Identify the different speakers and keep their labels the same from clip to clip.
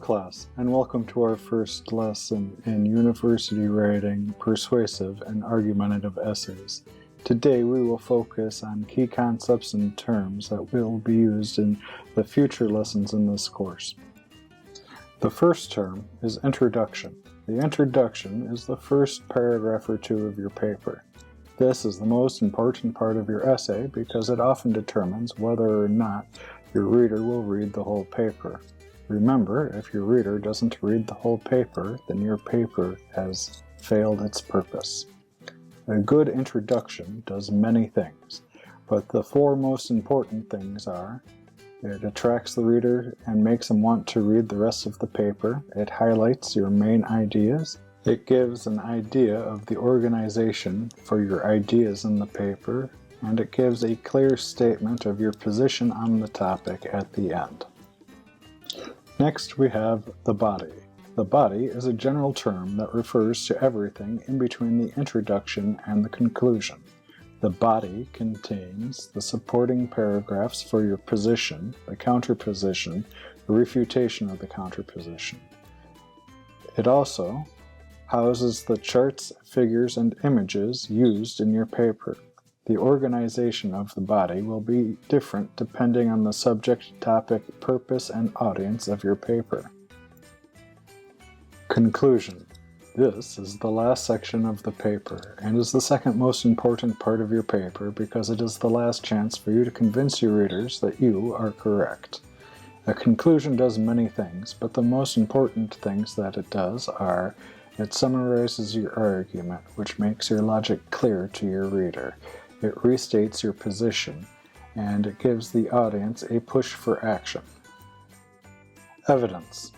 Speaker 1: class, and welcome to our first lesson in University Writing Persuasive and Argumentative Essays. Today we will focus on key concepts and terms that will be used in the future lessons in this course. The first term is introduction. The introduction is the first paragraph or two of your paper. This is the most important part of your essay because it often determines whether or not your reader will read the whole paper. Remember, if your reader doesn't read the whole paper, then your paper has failed its purpose. A good introduction does many things, but the four most important things are: it attracts the reader and makes them want to read the rest of the paper, it highlights your main ideas, it gives an idea of the organization for your ideas in the paper, and it gives a clear statement of your position on the topic at the end. Next, we have the body. The body is a general term that refers to everything in between the introduction and the conclusion. The body contains the supporting paragraphs for your position, the counterposition, the refutation of the counterposition. It also houses the charts, figures, and images used in your paper. The organization of the body will be different depending on the subject, topic, purpose, and audience of your paper. Conclusion. This is the last section of the paper and is the second most important part of your paper because it is the last chance for you to convince your readers that you are correct. A conclusion does many things, but the most important things that it does are: it summarizes your argument, which makes your logic clear to your reader. It restates your position, and it gives the audience a push for action. Evidence.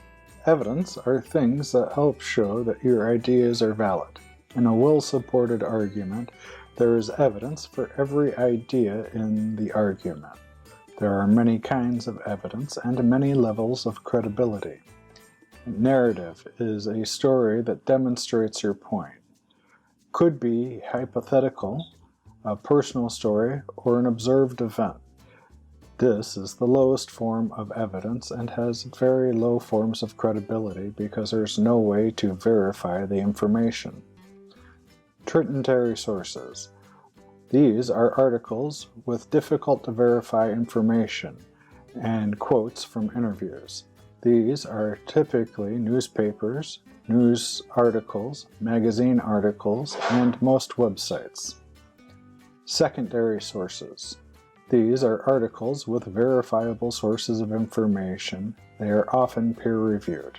Speaker 1: Evidence are things that help show that your ideas are valid. In a well-supported argument, there is evidence for every idea in the argument. There are many kinds of evidence and many levels of credibility. Narrative is a story that demonstrates your point. Could be hypothetical, a personal story, or an observed event. This is the lowest form of evidence and has very low forms of credibility because there's no way to verify the information. Tertiary sources. These are articles with difficult to verify information and quotes from interviews. These are typically newspapers, news articles, magazine articles, and most websites. Secondary sources. These are articles with verifiable sources of information. They are often peer-reviewed.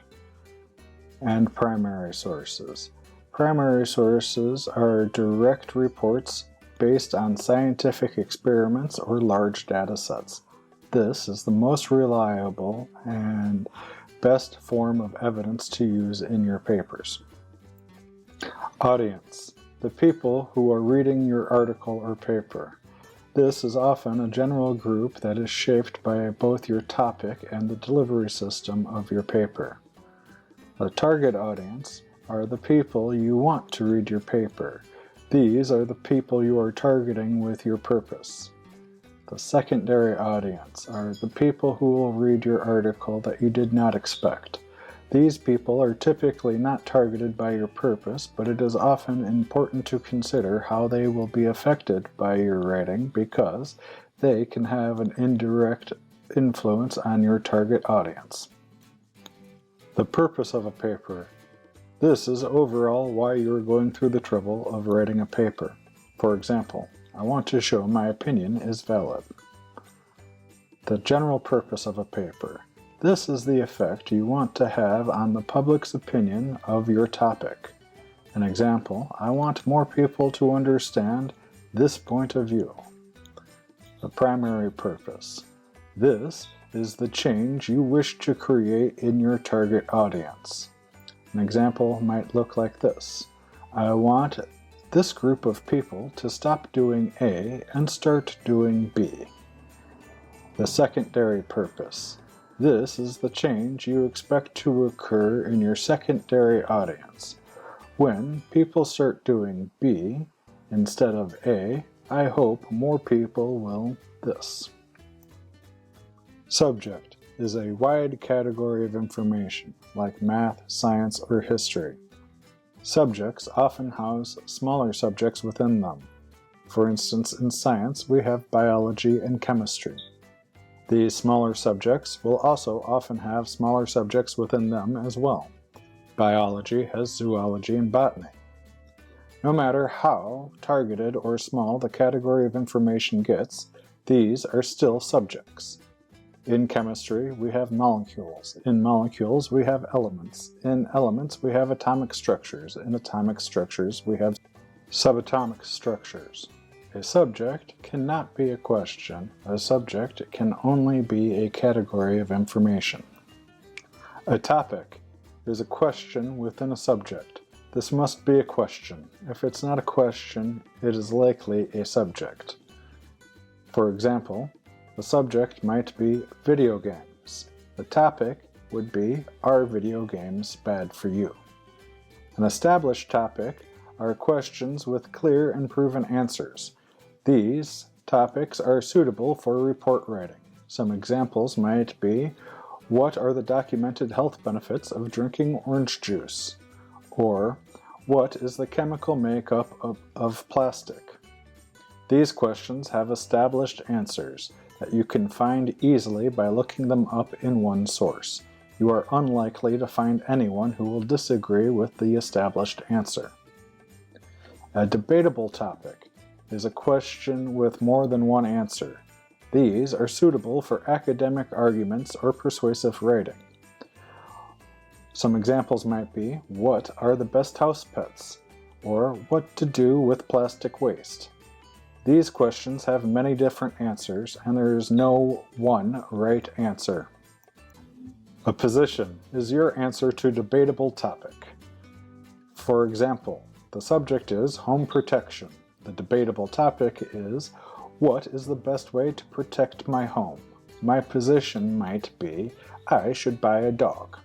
Speaker 1: And primary sources. Primary sources are direct reports based on scientific experiments or large data sets. This is the most reliable and best form of evidence to use in your papers. Audience. The people who are reading your article or paper. This is often a general group that is shaped by both your topic and the delivery system of your paper. The target audience are the people you want to read your paper. These are the people you are targeting with your purpose. The secondary audience are the people who will read your article that you did not expect. These people are typically not targeted by your purpose, but it is often important to consider how they will be affected by your writing because they can have an indirect influence on your target audience. The purpose of a paper. This is overall why you are going through the trouble of writing a paper. For example, I want to show my opinion is valid. The general purpose of a paper. This is the effect you want to have on the public's opinion of your topic. An example, I want more people to understand this point of view. The primary purpose. This is the change you wish to create in your target audience. An example might look like this. I want this group of people to stop doing A and start doing B. The secondary purpose. This is the change you expect to occur in your secondary audience. When people start doing B instead of A, I hope more people will this. Subject. is a wide category of information, like math, science, or history. Subjects often house smaller subjects within them. For instance, in science, we have biology and chemistry. These smaller subjects will also often have smaller subjects within them as well. Biology has zoology and botany. No matter how targeted or small the category of information gets, these are still subjects. In chemistry, we have molecules. In molecules, we have elements. In elements, we have atomic structures. In atomic structures, we have subatomic structures. A subject cannot be a question. A subject can only be a category of information. A topic is a question within a subject. This must be a question. If it's not a question, it is likely a subject. For example, the subject might be video games. The topic would be, are video games bad for you? An established topic are questions with clear and proven answers. These topics are suitable for report writing. Some examples might be, what are the documented health benefits of drinking orange juice? Or, what is the chemical makeup of plastic? These questions have established answers that you can find easily by looking them up in one source. You are unlikely to find anyone who will disagree with the established answer. A debatable topic is a question with more than one answer. These are suitable for academic arguments or persuasive writing. Some examples might be, what are the best house pets? Or what to do with plastic waste? These questions have many different answers, and there is no one right answer. A position is your answer to a debatable topic. For example, the subject is home protection. The debatable topic is, what is the best way to protect my home? My position might be, I should buy a dog.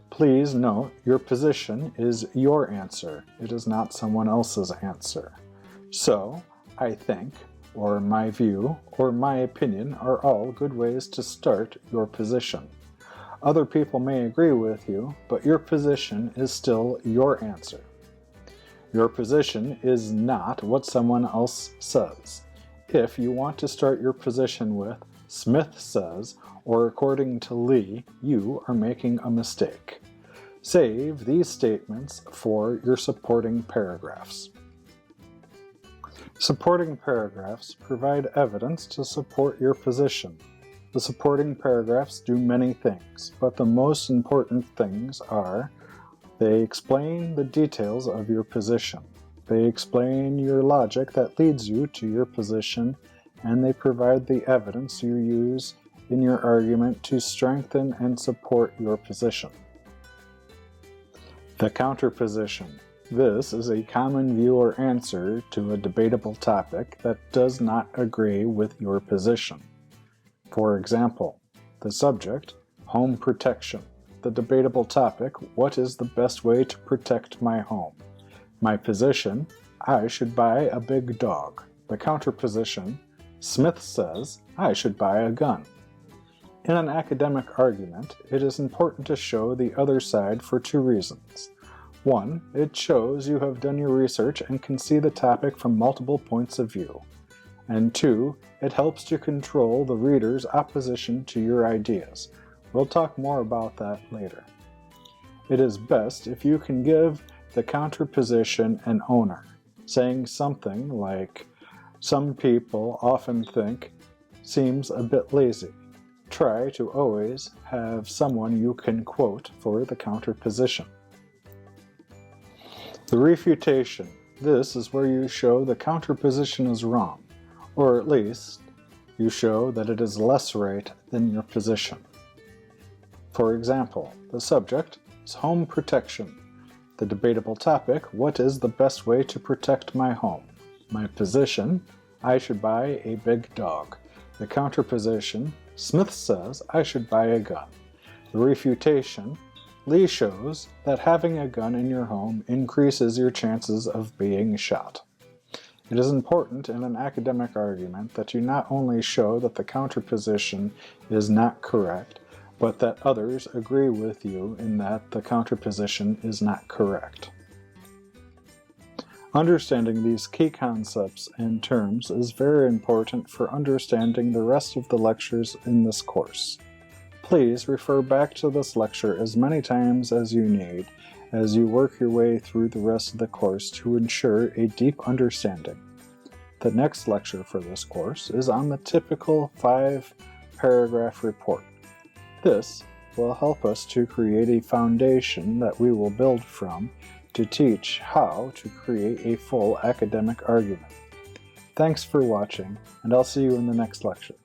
Speaker 1: Please note, your position is your answer. It is not someone else's answer. So, I think, or my view, or my opinion are all good ways to start your position. Other people may agree with you, but your position is still your answer. Your position is not what someone else says. If you want to start your position with, Smith says, or according to Lee, you are making a mistake. Save these statements for your supporting paragraphs. Supporting paragraphs provide evidence to support your position. The supporting paragraphs do many things, but the most important things are, they explain the details of your position. They explain your logic that leads you to your position, and they provide the evidence you use in your argument to strengthen and support your position. The counterposition. This is a common view or answer to a debatable topic that does not agree with your position. For example, the subject, home protection. The debatable topic, what is the best way to protect my home? My position, I should buy a big dog. The counterposition, Smith says, I should buy a gun. In an academic argument, it is important to show the other side for two reasons. One, it shows you have done your research and can see the topic from multiple points of view. And two, it helps to control the reader's opposition to your ideas. We'll talk more about that later. It is best if you can give the counterposition an owner, saying something like, some people often think seems a bit lazy. Try to always have someone you can quote for the counterposition. The refutation. This is where you show the counterposition is wrong, or at least you show that it is less right than your position. For example, the subject is home protection. The debatable topic, what is the best way to protect my home? My position, I should buy a big dog. The counterposition, Smith says I should buy a gun. The refutation, Lee shows that having a gun in your home increases your chances of being shot. It is important in an academic argument that you not only show that the counterposition is not correct, but that others agree with you in that the counterposition is not correct. Understanding these key concepts and terms is very important for understanding the rest of the lectures in this course. Please refer back to this lecture as many times as you need as you work your way through the rest of the course to ensure a deep understanding. The next lecture for this course is on the typical 5-paragraph report. This will help us to create a foundation that we will build from to teach how to create a full academic argument. Thanks for watching, and I'll see you in the next lecture.